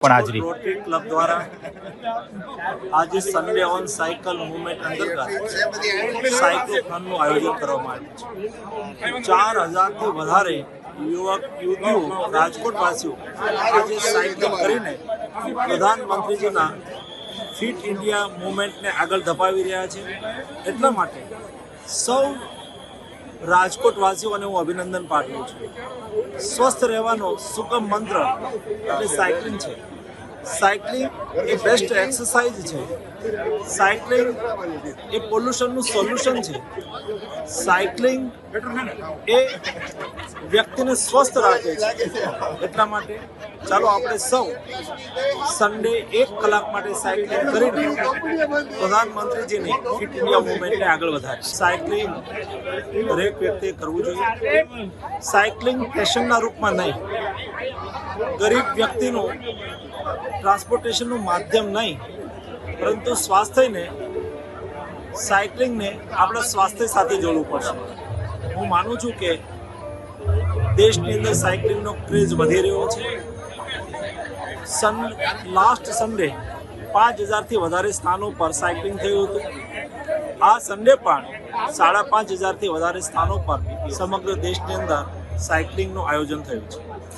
પણ હાજરી rotary club દ્વારા આજે સન્ડે ઓન સાયકલ મૂવમેન્ટ અંતર્ગત સાયક્લોથોનનું આયોજન કરવામાં આવ્યું છે। 4000થી વધારે યુવતીઓ રાજકોટવાસીઓ આજે સાયકલિંગ કરીને પ્રધાનમંત્રીજીના ફિટ ઇન્ડિયા મૂવમેન્ટને આગળ ધપાવી રહ્યા છે। એટલા માટે સૌ રાજકોટવાસીઓને હું અભિનંદન પાઠવું છું। સ્વસ્થ રહેવાનો સુગમ મંત્ર એટલે સાયકલિંગ છે। સાયકલિંગ એ બેસ્ટ એક્સરસાઇઝ છે। સાયકલિંગ એ પોલ્યુશનનું સોલ્યુશન છે। સાયકલિંગ એ વ્યક્તિને સ્વસ્થ રાખે છે। એટલા માટે ચાલો આપણે સૌ સન્ડે 1 કલાક માટે સાયકલિંગ કરીને પ્રધાનમંત્રીજીની ફિટ ઇન્ડિયા મૂવમેન્ટને આગળ વધારીએ। સાયકલિંગ દરેક વ્યક્તિએ કરવું જોઈએ। સાયકલિંગ ફેશનના રૂપમાં નહીં, ગરીબ વ્યક્તિનું ટ્રાન્સપોર્ટેશનનું માધ્યમ નહીં, પરંતુ સ્વાસ્થ્યને સાયકલિંગને આપણા સ્વાસ્થ્ય સાથે જોડવું પડશે। હું માનું છું કે દેશની અંદર સાયકલિંગનો ક્રેઝ વધી રહ્યો છે। લાસ્ટ સન્ડે 5000થી વધારે સ્થાનો પર સાયકલિંગ થયું હતું। આ સન્ડે પણ 5500થી વધારે સ્થાનો પર સમગ્ર દેશની અંદર સાયકલિંગનું આયોજન થયું છે।